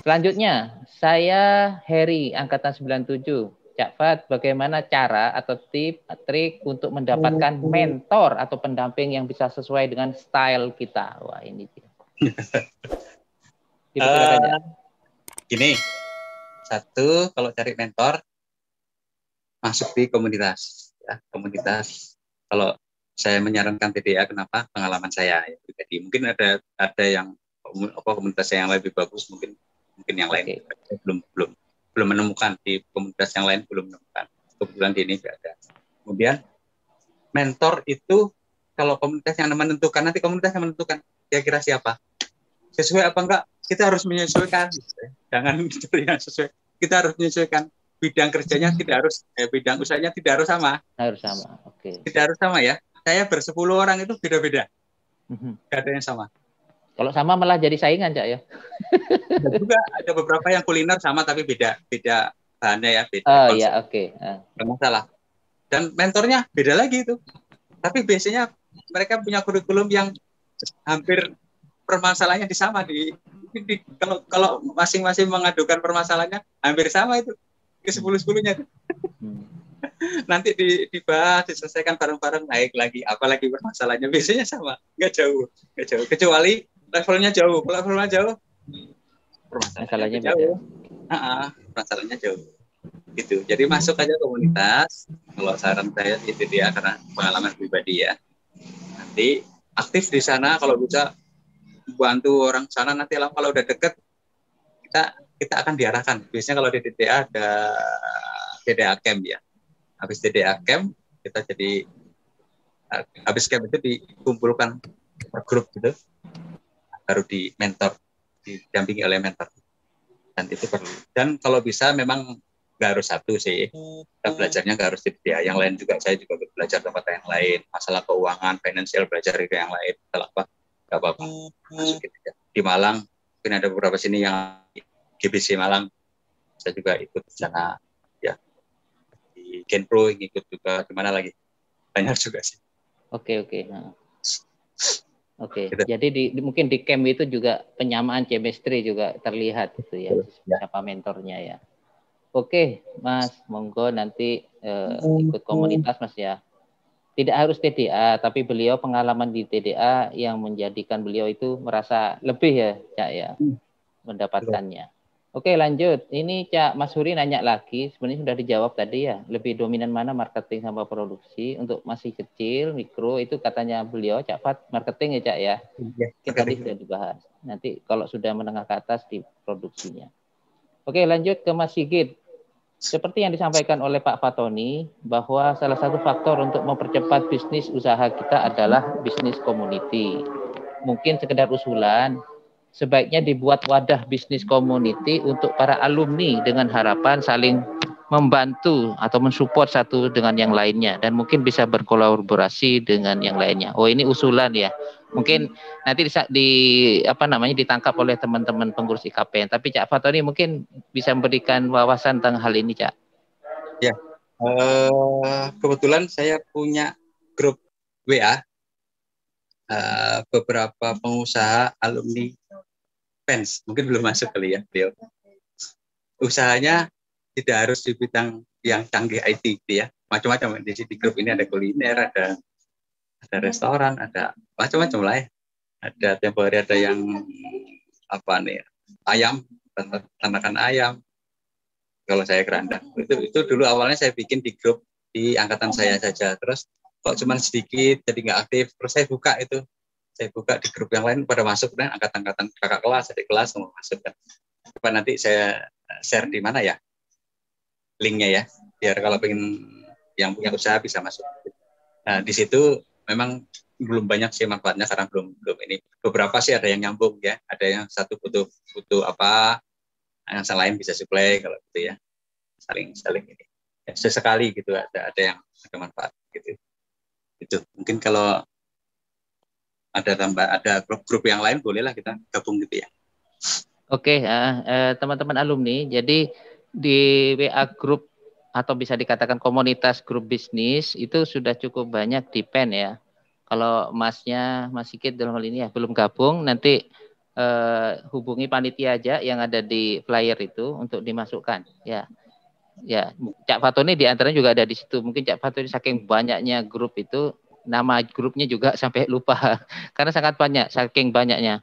Selanjutnya, saya Heri, angkatan 97. Cak Fat, bagaimana cara atau trik untuk mendapatkan mentor atau pendamping yang bisa sesuai dengan style kita? Wah, ini dia. Dipersilakan, Cak. Gini, satu, kalau cari mentor, masuk di komunitas. Ya, komunitas, kalau saya menyarankan TDA, kenapa? Pengalaman saya ya, pribadi. Mungkin ada yang komunitas yang lebih bagus, mungkin yang lain belum menemukan, di komunitas yang lain belum menemukan. Kebetulan di ini tidak ada. Kemudian mentor itu kalau komunitas yang menentukan, nanti komunitas yang menentukan kira-kira siapa, sesuai apa enggak, kita harus menyesuaikan. Jangan yang sesuai, kita harus menyesuaikan. Bidang kerjanya tidak harus, bidang usahanya tidak harus sama. Harus sama, oke. Tidak harus sama ya. Saya 10 orang itu beda-beda, tidak ada yang sama. Kalau sama malah jadi saingan, Cak ya. Dan juga ada beberapa yang kuliner sama tapi beda bahannya ya, beda. Oh iya, oke. Nggak masalah. Dan mentornya beda lagi itu. Tapi biasanya mereka punya kurikulum yang hampir permasalahannya sama kalau masing-masing mengadukan permasalahannya hampir sama itu ke 10-10-nya. Nanti dibahas, diselesaikan bareng-bareng, naik lagi, apalagi permasalahannya biasanya sama, nggak jauh, kecuali levelnya jauh. Kalau levelnya jauh, permasalahannya jauh. Permasalahannya jauh. Gitu. Jadi masuk aja komunitas. Kalau saran saya itu dia, karena pengalaman pribadi ya. Nanti aktif di sana, kalau bisa bantu orang sana. Nanti kalau udah deket, kita akan diarahkan. Biasanya kalau di DDA ada DDA Camp ya. Habis DDA Camp, kita jadi habis camp itu dikumpulkan per grup gitu, baru di mentor, didampingi oleh mentor. Dan itu perlu. Dan kalau bisa memang nggak harus satu sih. Kita belajarnya nggak harus di DDA. Yang lain juga, saya juga belajar tempat yang lain. Masalah keuangan, financial, belajar ke yang lain. Masalah apa? Nggak apa-apa. Masukin aja. Di Malang, mungkin ada beberapa sini yang GBC Malang. Saya juga ikut di sana. Ya. Di Genpro ikut juga. Di mana lagi? Banyak juga sih. Oke. Gitu. Jadi mungkin di camp itu juga penyamaan chemistry juga terlihat itu ya, siapa mentornya ya. Oke, Mas, monggo nanti ikut komunitas Mas ya. Tidak harus TDA, tapi beliau pengalaman di TDA yang menjadikan beliau itu merasa lebih ya, Cak ya, mendapatkannya. Oke, lanjut. Ini Cak Mas Huri nanya lagi, sebenarnya sudah dijawab tadi ya. Lebih dominan mana marketing sama produksi? Untuk masih kecil, mikro, itu katanya beliau, Cak Fat, marketing ya Cak ya. Tadi sudah dibahas. Nanti kalau sudah menengah ke atas di produksinya. Oke, lanjut ke Mas Sigit. Seperti yang disampaikan oleh Pak Fatoni, bahwa salah satu faktor untuk mempercepat bisnis usaha kita adalah bisnis community. Mungkin sekedar usulan, sebaiknya dibuat wadah bisnis community untuk para alumni dengan harapan saling membantu atau mensupport satu dengan yang lainnya dan mungkin bisa berkolaborasi dengan yang lainnya. Oh, ini usulan ya. Mungkin nanti ditangkap oleh teman-teman pengurus IKPN. Tapi Cak Fatoni mungkin bisa memberikan wawasan tentang hal ini, Cak. Ya, kebetulan saya punya grup WA beberapa pengusaha alumni fans, mungkin belum masuk kali ya beliau. Usahanya tidak harus di bidang yang canggih IT gitu ya, macam-macam di grup ini. Ada kuliner, ada restoran, ada macam-macam lah ya. Ada tempo hari ada yang ayam, ternakan ayam. Kalau saya kerandang itu dulu awalnya saya bikin di grup di angkatan saya saja, terus kok cuma sedikit jadi nggak aktif, terus saya buka di grup yang lain pada masuk, dan angkatan kakak kelas, adik kelas mau masuk kan. Coba nanti saya share di mana ya linknya ya, biar kalau pengen yang punya usaha bisa masuk. Nah di situ memang belum banyak sih manfaatnya karena belum ini. Beberapa sih ada yang nyambung ya, ada yang satu butuh apa, yang lain bisa supply kalau gitu ya, saling ini ya, sesekali gitu ada yang ada manfaat gitu. Itu mungkin kalau ada grup yang lain bolehlah kita gabung gitu ya. Oke, teman-teman alumni, jadi di WA grup atau bisa dikatakan komunitas grup bisnis itu sudah cukup banyak di PEN ya. Kalau Mas Sigit dalam hal ini ya belum gabung, nanti hubungi panitia aja yang ada di flyer itu untuk dimasukkan. Ya, ya. Cak Fatoni di antaranya juga ada di situ. Mungkin Cak Fatoni saking banyaknya grup itu, nama grupnya juga sampai lupa karena sangat banyak, saking banyaknya.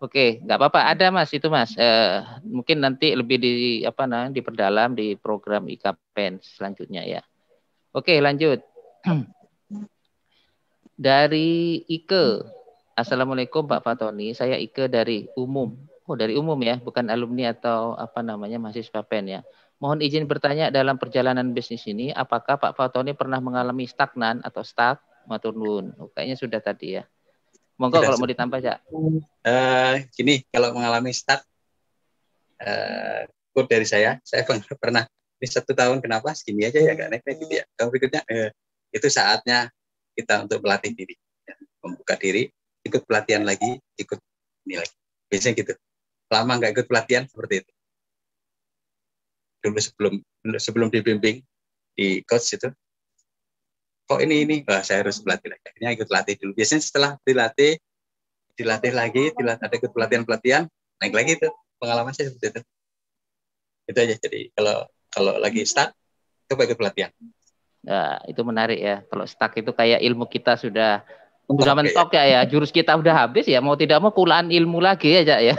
Oke, nggak apa-apa. Ada Mas itu Mas. Mungkin nanti lebih diperdalam di program IKPEN selanjutnya ya. Oke, lanjut. Dari Ike. Assalamualaikum Pak Fatoni. Saya Ike dari Umum. Oh, dari Umum ya, bukan alumni atau mahasiswa PEN ya. Mohon izin bertanya, dalam perjalanan bisnis ini, apakah Pak Fatoni pernah mengalami stagnan atau stuck? Matur nuwun. Oh, kayaknya sudah tadi ya. Monggo kalau mau ditambah ya. Gini, kalau mengalami stuck, quote dari saya pernah ini 1 tahun kenapa segini aja ya, gak naik-naik gitu ya. Kalau berikutnya, itu saatnya kita untuk melatih diri, ya. Membuka diri, ikut pelatihan lagi, ikut ini lagi. Biasanya gitu. Lama nggak ikut pelatihan seperti itu. Dulu sebelum dibimbing di coach itu, kok ini, wah, saya harus berlatih lagi. Akhirnya ikut latih dulu. Biasanya setelah dilatih lagi, ada ikut pelatihan, naik lagi itu. Pengalaman saya seperti itu. Itu aja. Jadi kalau lagi start, coba ikut pelatihan. Nah, itu menarik ya. Kalau stuck itu kayak ilmu kita sudah mentok ya. Jurus kita udah habis ya. Mau tidak mau kulaan ilmu lagi ya.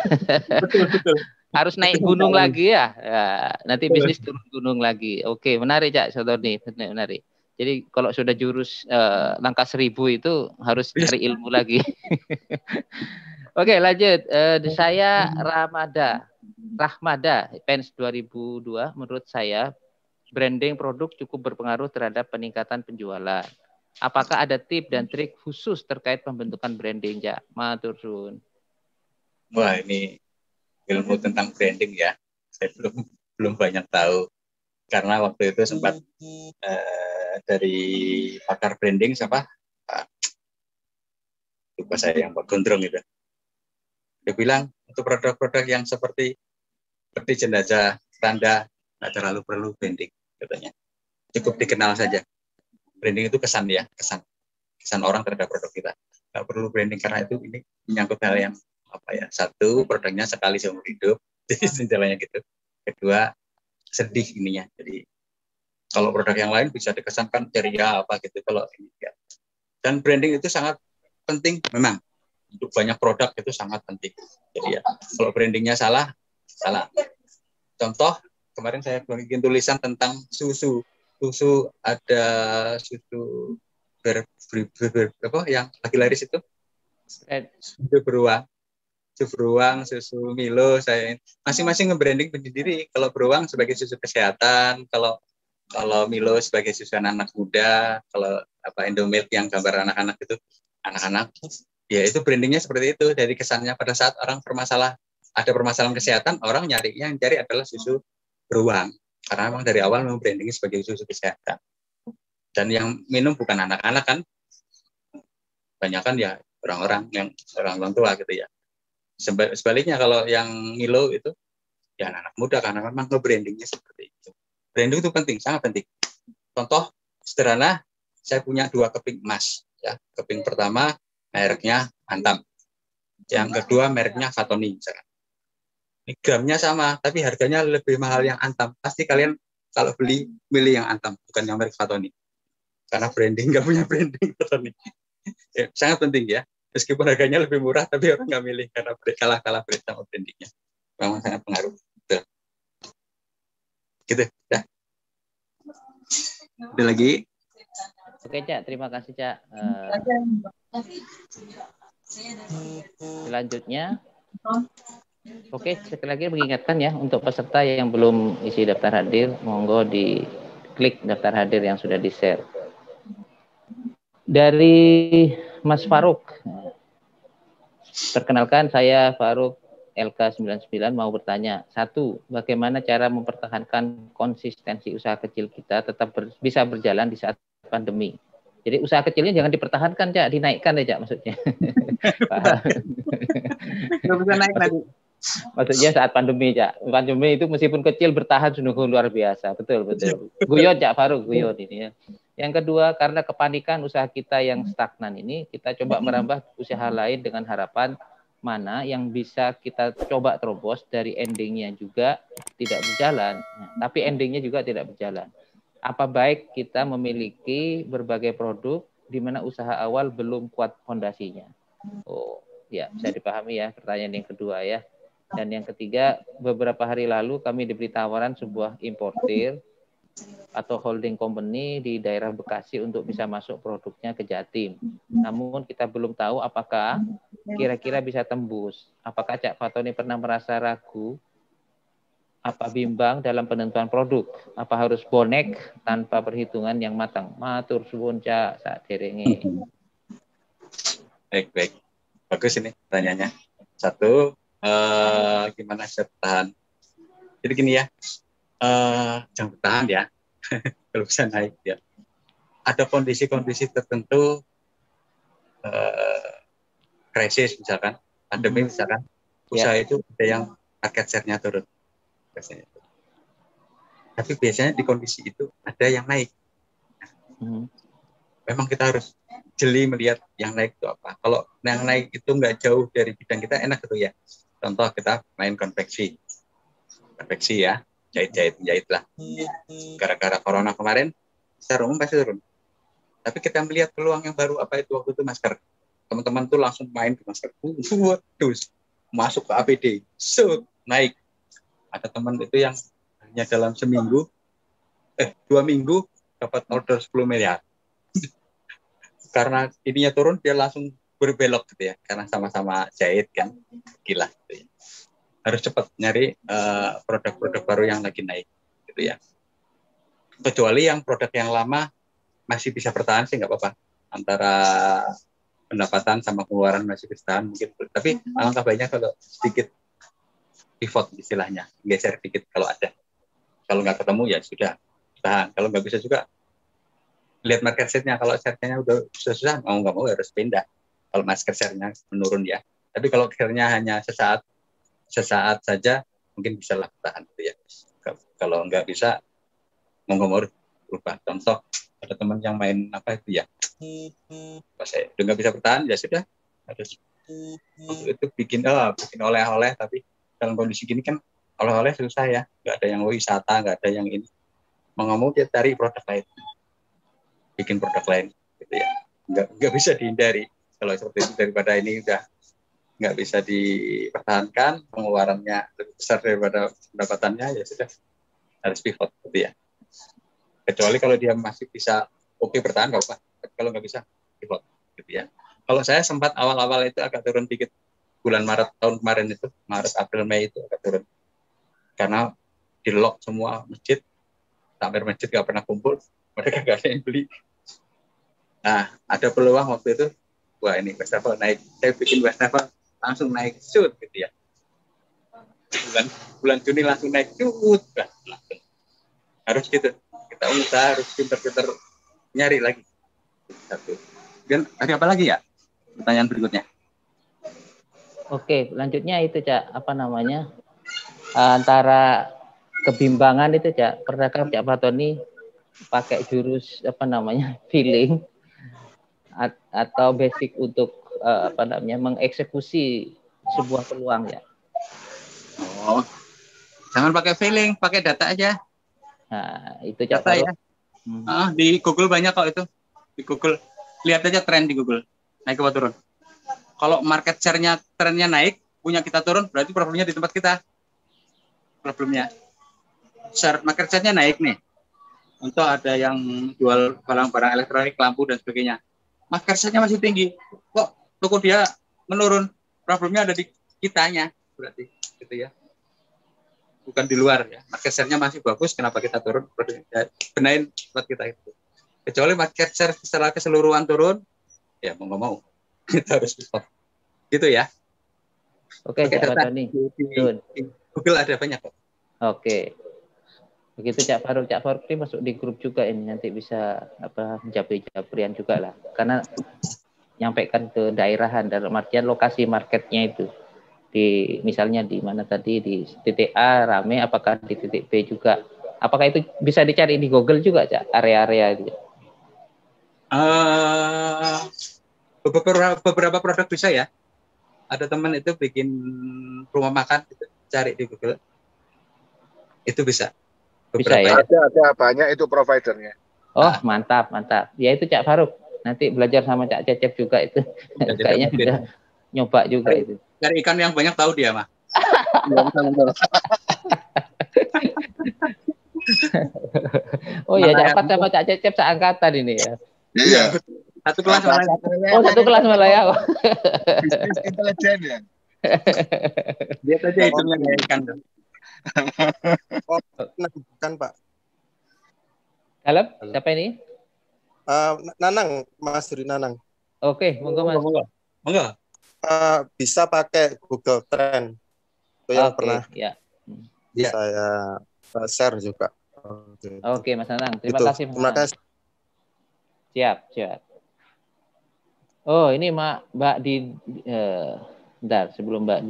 Betul. Harus naik gunung lagi ya. Nanti bisnis turun gunung lagi. Oke, menarik Cak Sotoni. Menarik. Jadi kalau sudah jurus langkah 1000 itu harus cari ilmu lagi. Oke, lanjut. Saya Rahmada, PENS 2002. Menurut saya branding produk cukup berpengaruh terhadap peningkatan penjualan. Apakah ada tips dan trik khusus terkait pembentukan branding, Jak? Matur suwun. Wah, ini ilmu tentang branding ya. Saya belum banyak tahu. Karena waktu itu sempat dari pakar branding siapa? Lupa saya, yang Pak Gondrong itu. Dia bilang untuk produk-produk yang seperti jenazah, tanda, nggak terlalu perlu branding katanya. Cukup dikenal saja. Branding itu kesan orang terhadap produk kita. Nggak perlu branding karena itu ini menyangkut hal yang satu, produknya sekali seumur hidup, jadi sejalannya gitu. Kedua, sedih ininya. Jadi kalau produk yang lain bisa dikesankan ceria gitu. Kalau ini ya. Dan branding itu sangat penting memang. Untuk banyak produk itu sangat penting. Jadi ya, kalau brandingnya salah. Contoh, kemarin saya bikin tulisan tentang susu. Ada susu yang lagi laris itu? Susu beruang, susu Milo. Saya masing-masing nge-branding sendiri. Kalau beruang sebagai susu kesehatan, kalau Milo sebagai susu anak muda, kalau Indomilk yang gambar anak-anak itu, ya itu brandingnya seperti itu. Dari kesannya pada saat orang ada permasalahan kesehatan, orang yang cari adalah susu beruang. Karena memang dari awal memang brandingnya sebagai susu kesehatan. Dan yang minum bukan anak-anak kan, banyak kan ya orang-orang tua gitu ya. Sebaliknya kalau yang Milo itu ya anak muda karena memang brandingnya seperti itu. Branding itu penting, sangat penting. Contoh sederhana, saya punya 2 keping emas. Ya, keping pertama mereknya Antam, yang kedua mereknya Fatoni. Misalkan. Ini gramnya sama, tapi harganya lebih mahal yang Antam. Pasti kalian kalau milih yang Antam, bukan yang merek Fatoni. Karena branding, nggak punya branding Fatoni. Ya, sangat penting ya. Meskipun harganya lebih murah, tapi orang nggak milih karena kalah brand sama brandingnya. Memang sangat pengaruh. Betul. Gitu, ya. Ada lagi? Oke, Cak. Terima kasih, Cak. Selanjutnya, oke, sekali lagi mengingatkan ya, untuk peserta yang belum isi daftar hadir, monggo diklik daftar hadir yang sudah di-share. Dari Mas Faruk. Perkenalkan, saya Faruk LK99 mau bertanya. 1. Bagaimana cara mempertahankan konsistensi usaha kecil kita tetap bisa berjalan di saat pandemi? Jadi usaha kecilnya jangan dipertahankan, Cak, dinaikkan ya, Cak, maksudnya. Nggak bisa naik lagi. Maksudnya saat pandemi, Cak. Pandemi itu meskipun kecil bertahan sungguh luar biasa. Betul. Guyon, Cak Faruk, guyon ini ya. Yang kedua, karena kepanikan usaha kita yang stagnan ini, kita coba merambah usaha lain dengan harapan mana yang bisa kita coba terobos dari endingnya juga tidak berjalan, tapi endingnya juga tidak berjalan. Apa baik kita memiliki berbagai produk di mana usaha awal belum kuat fondasinya? Oh, ya bisa dipahami ya pertanyaan yang kedua ya. Dan yang ketiga, beberapa hari lalu kami diberi tawaran sebuah importir atau holding company di daerah Bekasi untuk bisa masuk produknya ke Jatim. Namun kita belum tahu apakah kira-kira bisa tembus. Apakah Cak Fatoni pernah merasa ragu? Apa bimbang dalam penentuan produk? Apa harus bonek tanpa perhitungan yang matang? Matur suwun Cak sak derenge. Baik. Bagus ini pertanyaannya. Satu, gimana saya bertahan? Jadi gini ya, jangan bertahan ya, kalau bisa naik ya. Ada kondisi-kondisi tertentu, krisis misalkan, pandemi misalkan, usaha itu ada yang target share-nya turun. Biasanya. Tapi biasanya di kondisi itu ada yang naik. Memang kita harus jeli melihat yang naik itu apa. Kalau yang naik itu nggak jauh dari bidang kita, enak gitu ya. Contoh kita main konveksi ya, jahit lah. Gara-gara corona kemarin, secara umum pasti turun. Tapi kita melihat peluang yang baru, apa itu waktu itu masker. Teman-teman tuh langsung main ke masker, terus masuk ke APD, naik. Ada teman itu yang hanya dalam seminggu, 2 minggu dapat order 10 miliar. Karena ininya turun, dia langsung berbelok gitu ya, karena sama-sama jahit kan, gila gitu ya. Harus cepat nyari produk-produk baru yang lagi naik gitu ya. Kecuali yang produk yang lama masih bisa bertahan sih nggak apa-apa, antara pendapatan sama pengeluaran masih bertahan mungkin. Tapi alangkah baiknya kalau sedikit pivot istilahnya, geser sedikit kalau ada. Kalau nggak ketemu ya sudah tahan. Kalau nggak bisa juga lihat market share-nya. Kalau share-nya udah susah, mau nggak mau harus pindah. Kalau market share-nya menurun ya. Tapi kalau share-nya hanya sesaat saja, mungkin bisa lah tahan gitu ya. Kalau nggak bisa, mau nggak mau berubah. Contoh, ada teman yang main apa itu ya, pas saya udah nggak bisa bertahan, ya sudah harus itu bikin oleh-oleh. Tapi dalam kondisi gini kan oleh-oleh susah ya, nggak ada yang wisata, nggak ada yang ini. Mau nggak mau dia cari produk lain, bikin produk lain gitu ya. Nggak bisa dihindari kalau seperti itu. Daripada ini udah nggak bisa dipertahankan, pengeluarannya lebih besar daripada pendapatannya, ya sudah harus pivot gitu ya. Kecuali kalau dia masih bisa bertahan nggak apa. Kalau nggak bisa pivot gitu ya. Kalau saya sempat awal-awal itu agak turun dikit, bulan Maret tahun kemarin itu, Maret, April, Mei itu agak turun karena di lock semua masjid, sampai masjid nggak pernah kumpul, mereka nggak ada yang beli. Nah, ada peluang waktu itu, wah ini wastafel naik, saya bikin wastafel langsung naik shoot gitu ya. Bulan Juni langsung naik shoot, langsung. Harus gitu, kita usaha harus pinter-pinter nyari lagi. Satu. Dan ada apa lagi ya? Pertanyaan berikutnya. Oke, selanjutnya itu Cak, apa namanya? Antara kebimbangan itu Cak, pernahkah Cak Fatoni pakai jurus apa namanya? Feeling atau basic untuk apa namanya? Mengeksekusi sebuah peluang ya? Oh. Jangan pakai feeling, pakai data aja. Nah, itu Cak data ya. Di Google banyak kok itu. Di Google. Lihat aja tren di Google. Naik apa turun. Kalau market share-nya trennya naik, punya kita turun, berarti problemnya di tempat kita. Problemnya. Market share-nya naik nih. Untuk ada yang jual barang-barang elektronik, lampu dan sebagainya. Market share-nya masih tinggi. Kok toko dia menurun? Problemnya ada di kitanya, berarti gitu ya. Bukan di luar ya. Market share-nya masih bagus, kenapa kita turun? Benain buat kita itu. Kecuali market share secara keseluruhan turun, ya mau nggak mau kita harus pivot. Gitu ya. Oke, Cak Fatoni. Di Google ada banyak kok. Oke. Begitu Cak Faruk ini masuk di grup juga ini, nanti bisa apa japri-japrian juga lah. Karena nyampaikan ke daerahan dalam artian lokasi marketnya itu. Di misalnya di mana tadi, di titik A rame, apakah di titik B juga? Apakah itu bisa dicari di Google juga Cak, area-area itu? Beberapa produk bisa ya. ada teman itu bikin rumah makan gitu, cari di Google itu bisa Bisa beberapa ya. Ada banyak itu providernya. Oh, mantap, mantap. Ya itu Cak Faruk. Nanti belajar sama Cak Cecep juga itu. ya, Kayaknya mungkin. sudah nyoba juga itu. Cari ikan yang banyak tahu dia mah. Oh iya, Cak Fat sama Cak Cecep seangkatan ini ya. Iya. Satu kelas malah. Oh, satu kelas malah ya. Bisnis intelijen ya. Dia saja hidungnya kayak ikan. Oh, bukan Pak. Halo, siapa ini? Nanang, Mas Duri Nanang. Oke, monggo Mas. Monggo. Bisa pakai Google Trend. Itu yang pernah ya. saya share juga. Oke, Mas Nanang. Terima Itu. kasih. Mas Terima kasih. Siap. Oh, ini Mbak bentar, sebelum Mbak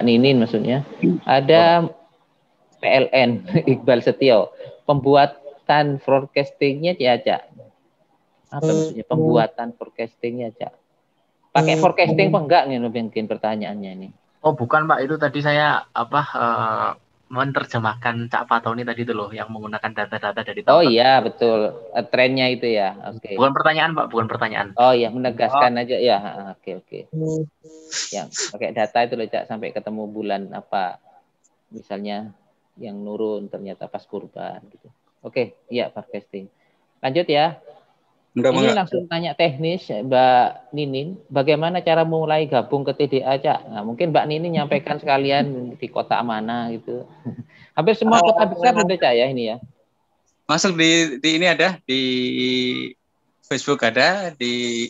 Ninin maksudnya. Ada PLN Iqbal Setio. Pembuatan forecastingnya Cak. Apa maksudnya pembuatan forecastingnya Cak? Pakai forecasting apa enggak nih mungkin pertanyaannya ini? Oh bukan Pak, itu tadi saya menerjemahkan Cak Fatoni tadi itu loh yang menggunakan data-data dari Oh iya betul, trennya itu ya. Oke. Bukan pertanyaan Pak, bukan pertanyaan. Oh iya, menegaskan aja ya. Oke. Yang pakai data itu loh Cak, sampai ketemu bulan apa misalnya yang nurun ternyata pas kurban gitu. Oke, iya forecasting. Lanjut ya. Ini langsung tanya teknis Mbak Ninin, bagaimana cara mulai gabung ke TDA, Cak? Nah, mungkin Mbak Ninin nyampaikan sekalian di kota mana gitu. Hampir semua kota besar udah Cak ya ini ya. Masuk di ini ada di Facebook ada, di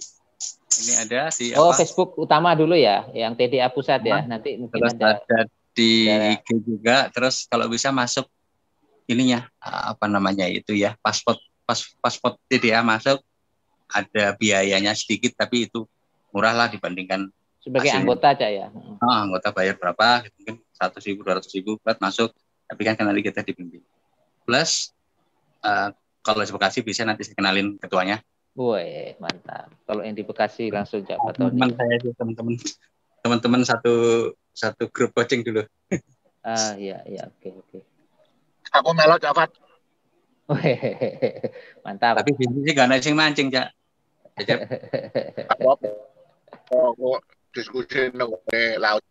ini ada di Facebook utama dulu ya, yang TDA pusat ya. Nanti mungkin terus ada di IG juga. Terus kalau bisa masuk ininya apa namanya itu ya, paspor TDA masuk. Ada biayanya sedikit tapi itu murah lah dibandingkan sebagai anggota Cak ya. Anggota bayar berapa gitu, mungkin 100.000 200.000 buat masuk, tapi kan nanti kita dibimbing plus kalau di Bekasi bisa nanti saya kenalin ketuanya. Woi mantap, kalau yang di Bekasi langsung Cak Fatoni. Teman saya itu teman-teman satu grup coaching dulu. Iya oke. Aku melok Cak Fat. Mantap. Tapi bisnisnya gak ada yang mancing, Cak. Aku diskusi nang laut.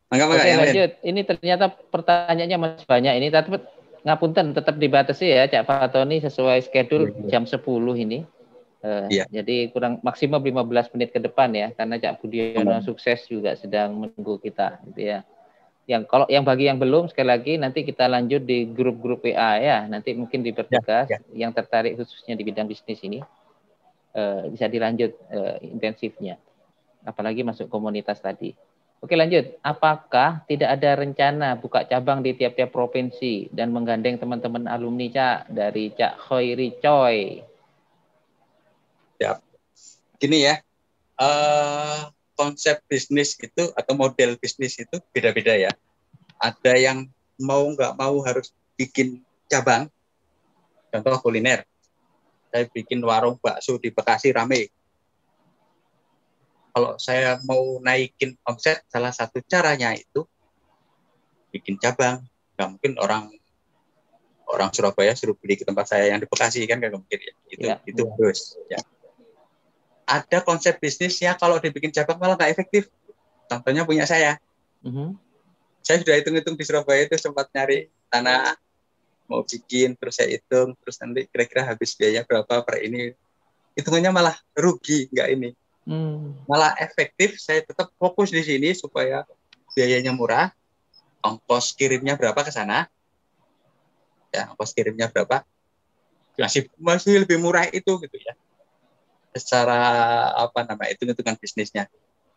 Oke, lanjut. Ini ternyata pertanyaannya masih banyak ini, tapi ngapunten tetap dibatasi ya, Cak Fatoni sesuai schedule jam 10 ini. Jadi kurang maksimum 15 menit ke depan ya, karena Cak Budiono sukses juga sedang menunggu kita, gitu ya. Yang bagi yang belum sekali lagi nanti kita lanjut di grup-grup WA ya, nanti mungkin dipertegas yang tertarik khususnya di bidang bisnis ini bisa dilanjut intensifnya, apalagi masuk komunitas tadi. Oke lanjut, apakah tidak ada rencana buka cabang di tiap-tiap provinsi dan menggandeng teman-teman alumni Cak dari Cak Khoiri Choi? Ya, gini ya. Konsep bisnis itu atau model bisnis itu beda-beda ya. Ada yang nggak mau harus bikin cabang. Contoh kuliner. Saya bikin warung bakso di Bekasi rame. Kalau saya mau naikin omset, salah satu caranya itu bikin cabang. Nggak mungkin orang Surabaya suruh beli ke tempat saya yang di Bekasi kan nggak mungkin ya. Itu harus ya. Ada konsep bisnisnya kalau dibikin cabang malah nggak efektif. Contohnya punya saya. Saya sudah hitung-hitung di Surabaya itu sempat nyari tanah mau bikin, terus saya hitung, terus nanti kira-kira habis biaya berapa per ini. Hitungannya malah rugi, nggak ini. Malah efektif, saya tetap fokus di sini supaya biayanya murah, ongkos kirimnya berapa ke sana, ya ongkos kirimnya berapa, masih lebih murah itu gitu ya. Secara hitung-hitungan bisnisnya.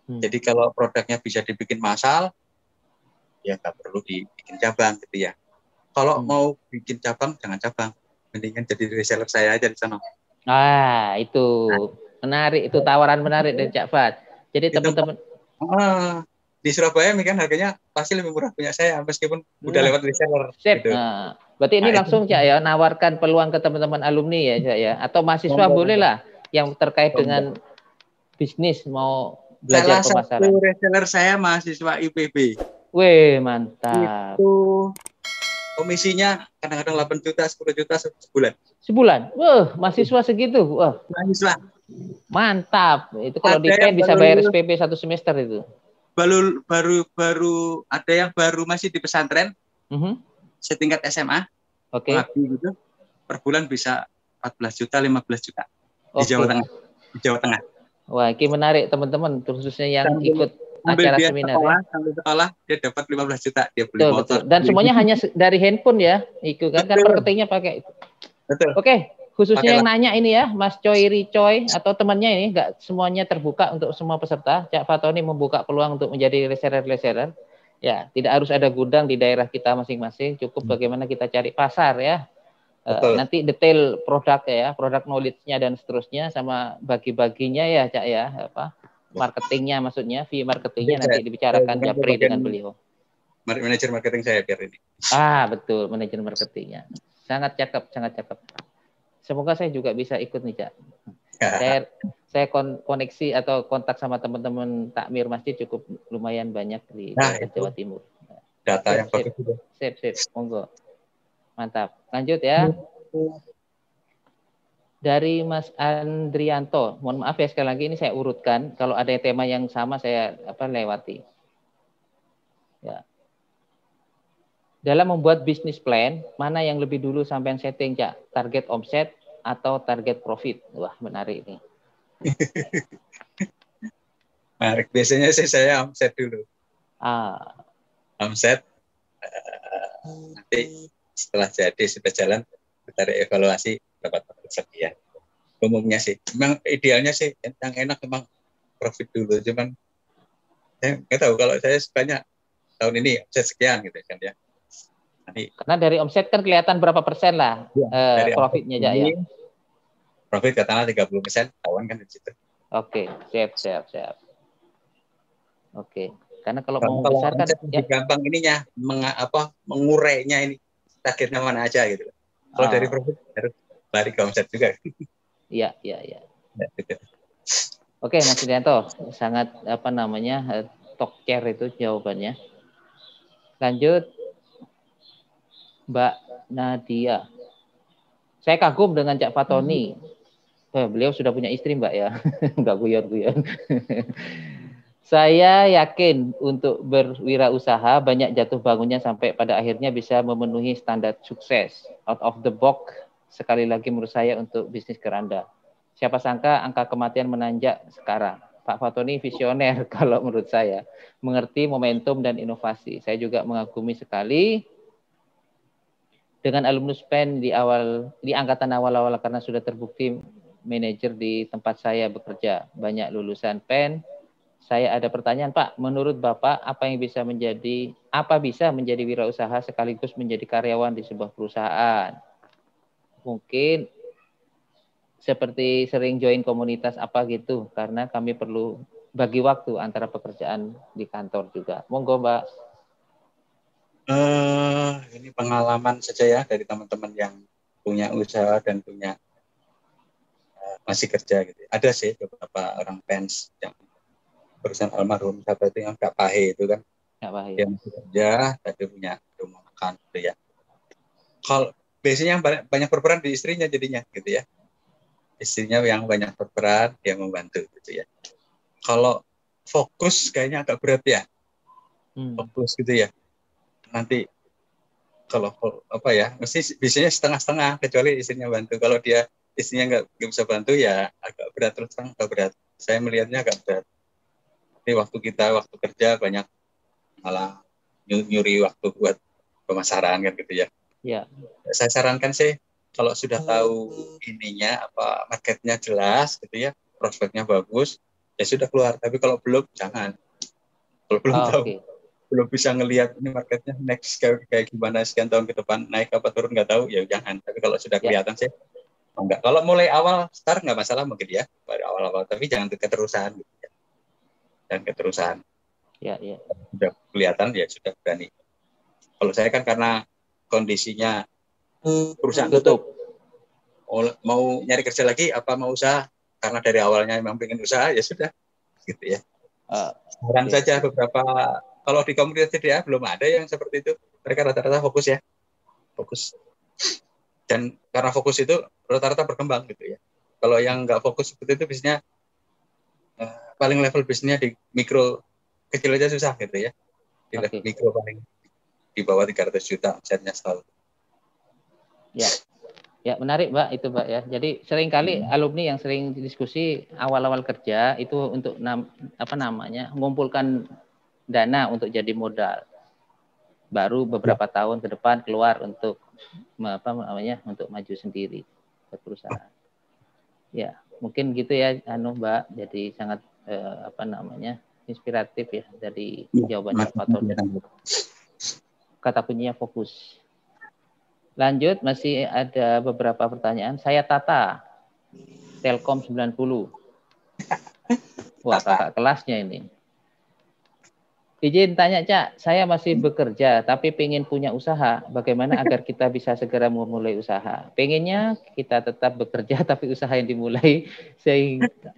Jadi kalau produknya bisa dibikin massal, ya nggak perlu dibikin cabang gitu ya. Kalau mau bikin cabang jangan cabang, mendingan jadi reseller saya aja di sana. Itu menarik, itu tawaran menarik dari Cak Fat. Jadi teman-teman di Surabaya kan harganya pasti lebih murah punya saya meskipun udah lewat reseller. Gitu. Berarti ini langsung Cak ya nawarkan peluang ke teman-teman alumni ya Cak ya, atau mahasiswa boleh lah yang terkait dengan bisnis mau Salah belajar pemasaran. satu reseller saya mahasiswa IPB. Weh, mantap. Itu komisinya kadang-kadang 8 juta, 10 juta sebulan. Sebulan. Wah, mahasiswa segitu. Wah, Mahasiswa. mantap. Itu kalau Ada di yang PEN bisa baru bayar lulus. SPP 1 semester itu. Baru ada yang baru masih di pesantren setingkat SMA. Oke. Mengabdi gitu. Per bulan bisa 14 juta, 15 juta di Oke. Jawa Tengah. Di Jawa Tengah. Wah, ini menarik teman-teman, khususnya yang ikut Sambil acara dia seminar sekolah, ya. sambil sekolah dia dapat 15 juta, dia beli Betul, motor. betul. Dan semuanya hanya dari handphone ya, itu kan Betul. marketingnya pakai itu. Betul. Oke, khususnya Pakai yang nanya ini ya, Mas Coy Ricoy atau temannya ini, nggak semuanya terbuka untuk semua peserta. Cak Fatoni membuka peluang untuk menjadi reseller. Ya, tidak harus ada gudang di daerah kita masing-masing, cukup bagaimana kita cari pasar ya. Nanti detail produk ya, produk knowledge-nya dan seterusnya sama bagi-baginya ya, Cak ya, apa? Marketingnya maksudnya, fee marketingnya nanti dibicarakan Japri dengan beliau. Manajer marketing saya biar ini. Ah, betul, manajer marketingnya. Sangat cakep, sangat cakep. Semoga saya juga bisa ikut nih, Cak. Saya koneksi atau kontak sama teman-teman takmir masjid cukup lumayan banyak di Jawa Timur. Data yang bagus juga. Sip, monggo. Mantap. Lanjut ya. Dari Mas Andrianto. Mohon maaf ya sekali lagi ini saya urutkan. Kalau ada tema yang sama saya lewati. Ya. Dalam membuat bisnis plan, mana yang lebih dulu sampai setting, Cak? Target omset atau target profit? Wah, menarik ini. Menarik. Biasanya sih saya omset dulu. Omset. Nanti setelah jadi sudah jalan kita evaluasi dapat sekian. Umumnya sih, memang idealnya sih yang enak memang profit dulu. Cuman saya nggak tahu kalau saya sukanya tahun ini omset sekian gitu kan ya. Nanti, karena dari omset kan kelihatan berapa persen lah profitnya ya. Profit katakanlah 30%, kawan kan di situ. Oke, siap. Oke, karena kalau mau besar kan ya gampang ininya mengurainya ini targetnya mana aja gitu. Kalau dari profit harus lari ke omset juga. Iya. Oke, Mas Irianto, sangat talk care itu jawabannya. Lanjut, Mbak Nadia. Saya kagum dengan Cak Fatoni. Beliau sudah punya istri, Mbak ya. Enggak guyon-guyon. Saya yakin untuk berwirausaha banyak jatuh bangunnya sampai pada akhirnya bisa memenuhi standar sukses. Out of the box, sekali lagi menurut saya untuk bisnis keranda. Siapa sangka angka kematian menanjak sekarang. Pak Fatoni visioner kalau menurut saya. Mengerti momentum dan inovasi. Saya juga mengagumi sekali dengan alumnus PEN di angkatan awal-awal karena sudah terbukti manajer di tempat saya bekerja. Banyak lulusan PEN. Saya ada pertanyaan, Pak. Menurut Bapak, apa bisa menjadi wirausaha sekaligus menjadi karyawan di sebuah perusahaan? Mungkin seperti sering join komunitas apa gitu, karena kami perlu bagi waktu antara pekerjaan di kantor juga. Monggo, Mbak. Ini pengalaman saja ya dari teman-teman yang punya usaha dan punya masih kerja gitu. Ada sih beberapa orang fans yang perusahaan almarhum sahabat yang Kak Pahe itu kan, dia masih kerja tapi punya rumah makan gitu ya. Kalau biasanya yang banyak berperan di istrinya jadinya gitu ya, istrinya yang banyak berperan, dia membantu gitu ya. Kalau fokus kayaknya agak berat ya, fokus gitu ya. Nanti kalau mesti biasanya setengah-setengah kecuali istrinya bantu. Kalau dia istrinya nggak bisa bantu ya agak berat, terus terang agak berat. Saya melihatnya agak berat. Jadi waktu kerja banyak malah nyuri waktu buat pemasaran kan gitu ya. Ya. Saya sarankan sih kalau sudah tahu ininya marketnya jelas gitu ya, prospeknya bagus, ya sudah keluar. Tapi kalau belum jangan. Kalau belum tahu, belum bisa ngelihat ini marketnya next kayak gimana sekian tahun ke depan naik apa turun nggak tahu ya jangan. Tapi kalau sudah kelihatan sih enggak. Kalau mulai awal start nggak masalah mungkin ya pada awal-awal, tapi jangan keterusan gitu ya. Dan keterusan. Ya. Sudah kelihatan ya sudah berani. Kalau saya kan karena kondisinya perusahaan tutup, mau nyari kerja lagi apa mau usaha karena dari awalnya memang pengen usaha ya sudah gitu ya. Saran Oke. saja beberapa, kalau di komunitas CDA belum ada yang seperti itu. Mereka rata-rata fokus ya, fokus. Dan karena fokus itu rata-rata berkembang gitu ya. Kalau yang nggak fokus seperti itu bisnisnya paling level bisnisnya di mikro kecil aja susah gitu ya. Di level Oke. mikro paling di bawah 300 juta omsetnya setahun. Ya. Ya, menarik, Mbak, itu, Mbak ya. Jadi seringkali alumni yang sering diskusi awal-awal kerja itu untuk mengumpulkan dana untuk jadi modal. Baru beberapa tahun ke depan keluar untuk untuk maju sendiri ke perusahaan. Ya, mungkin gitu ya Mbak. Jadi sangat inspiratif ya dari jawabannya Pak Tony. Kata kuncinya fokus. Lanjut, masih ada beberapa pertanyaan. Saya Tata, Telkom 90. Wah, kakak kelasnya ini. Izin tanya, Cak, saya masih bekerja, tapi pengen punya usaha. Bagaimana agar kita bisa segera memulai usaha? Pengennya kita tetap bekerja, tapi usaha yang dimulai,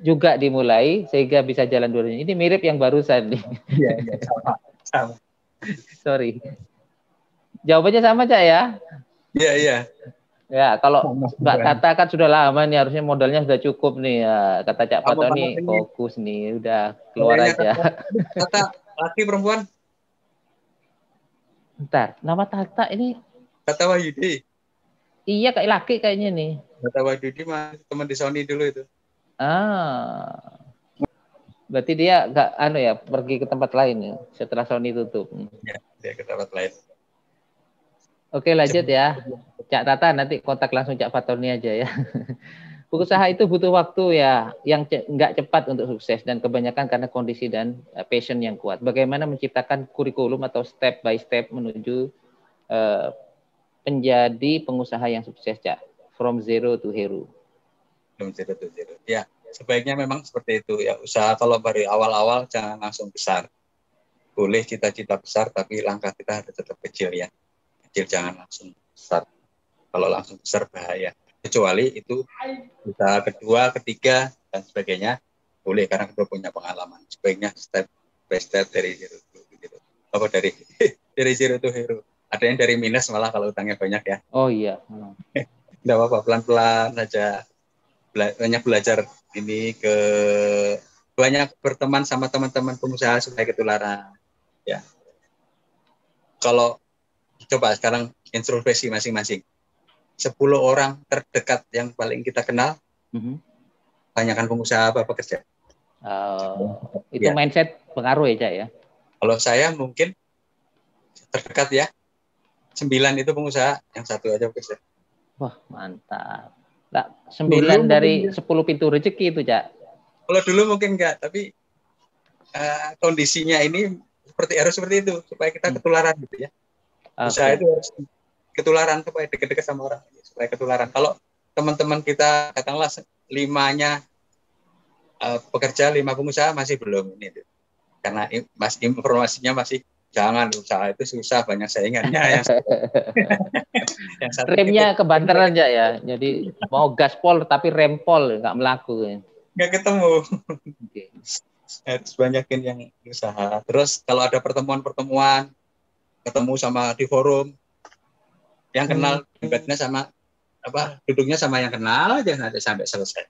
juga dimulai, sehingga bisa jalan dua-duanya. Ini mirip yang barusan nih. Iya, sama. Sorry. Jawabannya sama, Cak ya? Iya. Ya, kalau Mbak Tata kan sudah lama nih, harusnya modalnya sudah cukup nih. Ya, kata Cak Pato nih, fokus nih, udah keluar aja. Tata, laki perempuan? Bentar, nama Tata ini? Tata Wahyudi. Iya, kayak laki kayaknya nih. Tata Wahyudi mah teman di Sony dulu itu. Berarti dia nggak pergi ke tempat lain ya, setelah Sony tutup. Ya, dia ke tempat lain. Oke, lanjut ya. Cak Tata nanti kontak langsung Cak Fatoni aja ya. Usaha itu butuh waktu ya, yang nggak cepat untuk sukses dan kebanyakan karena kondisi dan passion yang kuat. Bagaimana menciptakan kurikulum atau step by step menuju menjadi pengusaha yang sukses, Cak? From zero to hero. From zero to hero. Ya, sebaiknya memang seperti itu ya. Usaha kalau dari awal-awal jangan langsung besar. Boleh cita-cita besar, tapi langkah kita harus tetap kecil ya. Kecil, jangan langsung besar. Kalau langsung besar bahaya. Kecuali itu usaha kedua, ketiga, dan sebagainya boleh karena kita punya pengalaman. Sebaiknya step by step dari zero to hero. Apa dari zero to hero. Ada yang dari minus malah kalau utangnya banyak ya. Oh iya. Tidak apa-apa, pelan-pelan saja. Banyak belajar ini banyak berteman sama teman-teman pengusaha supaya ketularan. Ya. Kalau coba sekarang introspeksi masing-masing. 10 orang terdekat yang paling kita kenal, banyakkan pengusaha apa pekerja. Itu mindset pengaruh ya, Cak ya? Kalau saya mungkin terdekat ya, 9 itu pengusaha, yang 1 aja pekerja. Wah, mantap. 9 dari 10 pintu rezeki itu, Cak. Kalau dulu mungkin enggak, tapi kondisinya ini harus seperti itu, supaya kita ketularan gitu ya. Usaha itu harus ketularan supaya dekat-dekat sama orang, supaya ketularan. Kalau teman-teman kita katakanlah 5-nya pekerja, 5 pengusaha masih belum ini, karena informasinya masih jangan, usaha itu susah, banyak saingannya. Yang remnya kebanteran ya, jadi mau gaspol tapi rempol nggak melaku, nggak ketemu. Harus banyakin yang usaha. Terus kalau ada pertemuan ketemu sama di forum, yang kenal debatnya sama duduknya sama yang kenal aja nanti sampai selesai.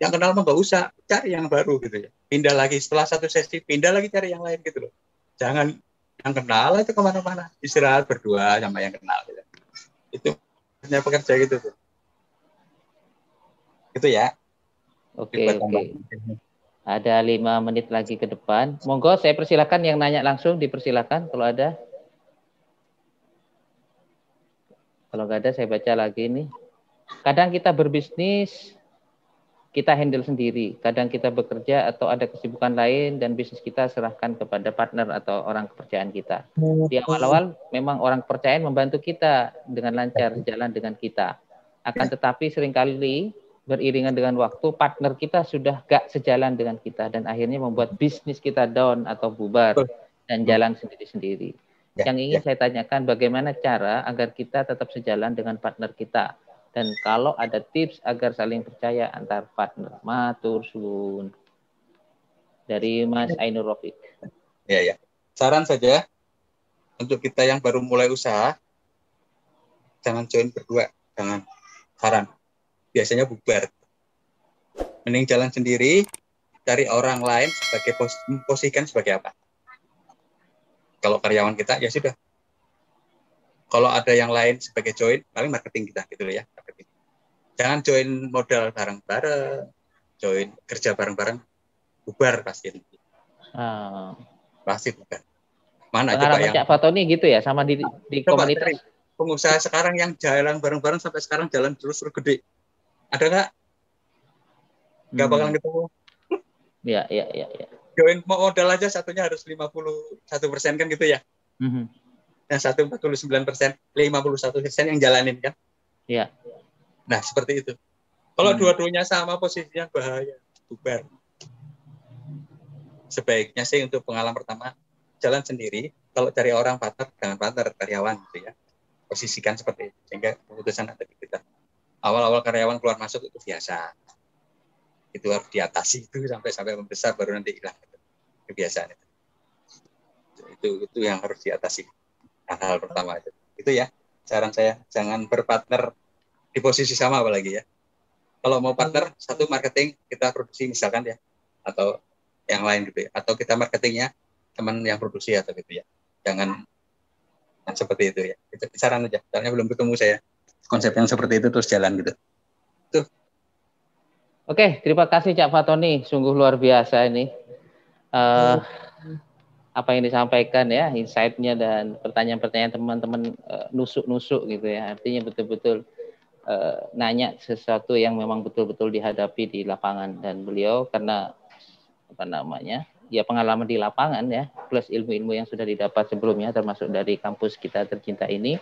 Yang kenal mah nggak usah, cari yang baru gitu ya. Pindah lagi setelah 1 sesi, pindah lagi cari yang lain gitu loh. Jangan yang kenal itu kemana-mana, istirahat berdua sama yang kenal gitu. Itu hanya pekerja gitu tuh. Itu ya. Oke. Ada 5 menit lagi ke depan. Monggo saya persilakan yang nanya langsung, dipersilakan kalau ada. Kalau nggak ada saya baca lagi nih. Kadang kita berbisnis, kita handle sendiri. Kadang kita bekerja atau ada kesibukan lain dan bisnis kita serahkan kepada partner atau orang kepercayaan kita. Di awal-awal memang orang kepercayaan membantu kita dengan lancar jalan dengan kita. Akan tetapi seringkali beriringan dengan waktu partner kita sudah gak sejalan dengan kita dan akhirnya membuat bisnis kita down atau bubar dan jalan sendiri-sendiri. Yang ingin saya tanyakan, bagaimana cara agar kita tetap sejalan dengan partner kita Dan kalau ada tips agar saling percaya antar partner, matur suwun. Dari Mas Ainur Rafiq. Ya. Saran saja untuk kita yang baru mulai usaha, jangan join berdua, jangan. Saran. Biasanya bubar. Mending jalan sendiri, cari orang lain sebagai posisikan sebagai apa. Kalau karyawan kita ya sudah. Kalau ada yang lain sebagai join, paling marketing kita gitu ya. Marketing. Jangan join modal bareng-bareng, join kerja bareng-bareng, bubar pasti. Pasti bubar. Mana coba Pengalaman yang Cak Fatoni gitu ya, sama di coba komunitas. cari pengusaha sekarang yang jalan bareng-bareng sampai sekarang jalan terus gede. Ada nggak? Nggak bakalan ketemu. Ya. Join modal aja satunya harus 51% kan gitu ya. Yang satu 49%, 51% yang jalanin kan. Iya. Nah, seperti itu. Kalau dua-duanya sama posisinya bahaya, bubar. Sebaiknya sih untuk pengalaman pertama, jalan sendiri. Kalau cari orang partner, jangan partner, karyawan gitu ya. Posisikan seperti itu. Sehingga keputusan ada di kita. Awal-awal karyawan keluar masuk itu biasa. Itu harus diatasi itu sampai membesar baru nanti hilang. Kebiasaan itu. Itu yang harus diatasi. Hal pertama itu ya saran saya, jangan berpartner di posisi sama apalagi ya. Kalau mau partner satu marketing kita produksi misalkan ya, atau yang lain gitu ya, atau kita marketingnya teman yang produksi atau gitu ya, jangan seperti itu ya. Itu saran aja, soalnya belum ketemu saya konsep yang seperti itu terus jalan gitu. Tuh. Oke, terima kasih Cak Fatoni, sungguh luar biasa ini. Apa yang disampaikan ya, insight-nya dan pertanyaan-pertanyaan teman-teman nusuk-nusuk gitu ya. Artinya betul-betul nanya sesuatu yang memang betul-betul dihadapi di lapangan, dan beliau karena ya pengalaman di lapangan ya, plus ilmu-ilmu yang sudah didapat sebelumnya termasuk dari kampus kita tercinta ini,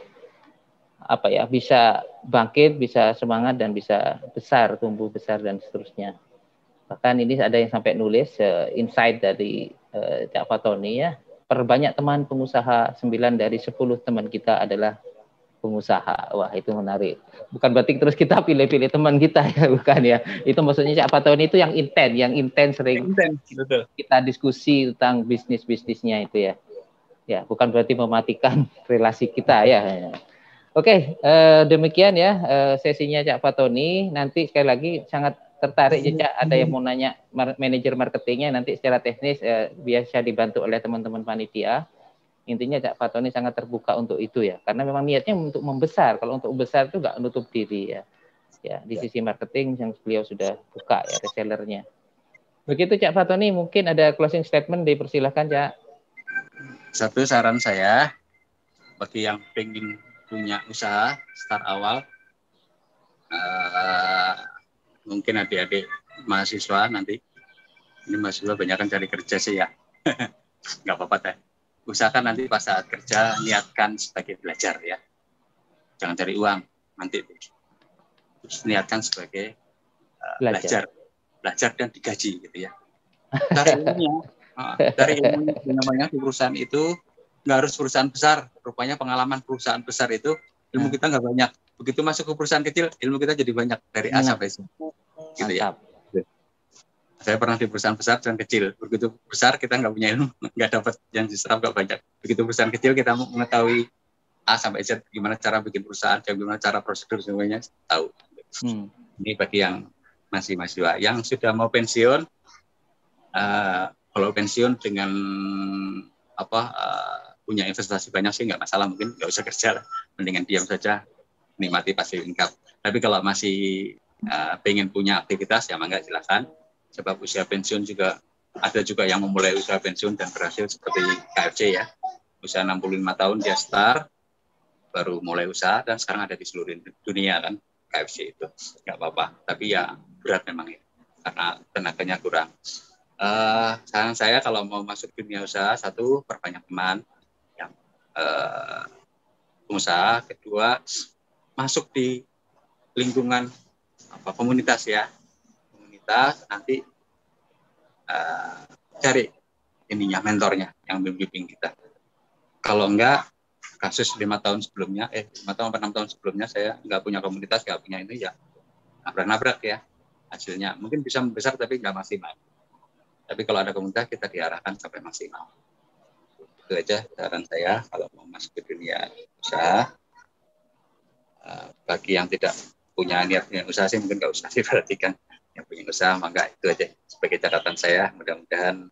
bisa bangkit, bisa semangat dan bisa besar, tumbuh besar dan seterusnya. Bahkan ini ada yang sampai nulis insight dari Cak Fatoni ya, perbanyak teman pengusaha, 9 dari 10 teman kita adalah pengusaha. Wah, itu menarik. Bukan berarti terus kita pilih-pilih teman kita ya, bukan ya. Itu maksudnya Cak Fatoni itu yang intens sering betul. Kita diskusi tentang bisnisnya itu ya. Ya, bukan berarti mematikan relasi kita ya. Oke, demikian ya sesinya Cak Fatoni. Nanti sekali lagi sangat tertarik Cak, ada yang mau nanya manajer marketingnya, nanti secara teknis biasa dibantu oleh teman-teman panitia. Intinya Cak Fatoni sangat terbuka untuk itu ya, karena memang niatnya untuk membesar. Kalau untuk besar itu nggak nutup diri ya. Ya, di sisi marketing yang beliau sudah buka ya resellernya. Begitu Cak Fatoni, mungkin ada closing statement, dipersilahkan Cak. Satu saran saya bagi yang pengen punya usaha start awal, mungkin adik-adik mahasiswa nanti, ini mahasiswa banyak kan cari kerja sih ya, nggak apa-apa deh. Usahakan nanti pas saat kerja niatkan sebagai belajar ya, jangan cari uang nanti, terus niatkan sebagai belajar dan digaji gitu ya. Cari ilmunya namanya di perusahaan itu nggak harus perusahaan besar. Rupanya pengalaman perusahaan besar itu ilmu kita nggak banyak. Begitu masuk ke perusahaan kecil, ilmu kita jadi banyak dari A sampai Z. Gitu ya. Saya pernah di perusahaan besar dan kecil. Begitu besar kita nggak punya ilmu, nggak dapat yang diserap nggak banyak. Begitu perusahaan kecil kita mengetahui A sampai Z, gimana cara bikin perusahaan, gimana cara prosedur semuanya tahu. Ini bagi yang masih mahasiswa. Yang sudah mau pensiun, kalau pensiun dengan punya investasi banyak sih nggak masalah, mungkin nggak usah kerja lah, mendingan diam saja nikmati passive income. Tapi kalau masih pengen punya aktivitas ya mangga silakan, sebab usia pensiun juga ada juga yang memulai usaha pensiun dan berhasil seperti KFC ya, usia 65 tahun dia start baru mulai usaha dan sekarang ada di seluruh dunia kan KFC itu, nggak apa-apa, tapi ya berat memang ya karena tenaganya kurang. Saran saya kalau mau masuk dunia usaha, satu, perbanyak teman yang pengusaha. Kedua, masuk di lingkungan komunitas ya, komunitas, nanti cari mentornya yang membimbing kita. Kalau enggak, kasus 5 tahun sebelumnya, 5 tahun atau 6 tahun sebelumnya saya nggak punya komunitas, nggak punya ini ya nabrak-nabrak ya hasilnya. Mungkin bisa membesar tapi nggak maksimal. Tapi kalau ada komunitas kita diarahkan sampai maksimal. Itu aja saran saya kalau mau masuk ke dunia usaha. Bagi yang tidak punya niat punya usaha sih mungkin nggak usah diperhatikan. Yang punya usaha maka itu aja sebagai catatan saya. Mudah-mudahan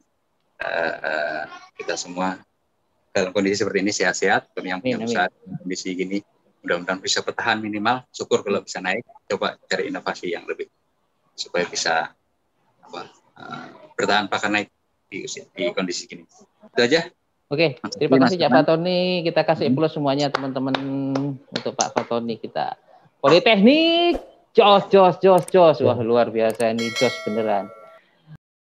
kita semua dalam kondisi seperti ini sehat-sehat. Yang punya usaha kondisi gini mudah-mudahan bisa bertahan minimal. Syukur kalau bisa naik. Coba cari inovasi yang lebih supaya bisa bertahan bahkan naik di kondisi gini. Itu aja. Oke, terima kasih Pak Fatoni. Kita kasih plus semuanya teman-teman untuk Pak Fatoni kita. Politeknik, jos. Wah luar biasa ini, jos beneran.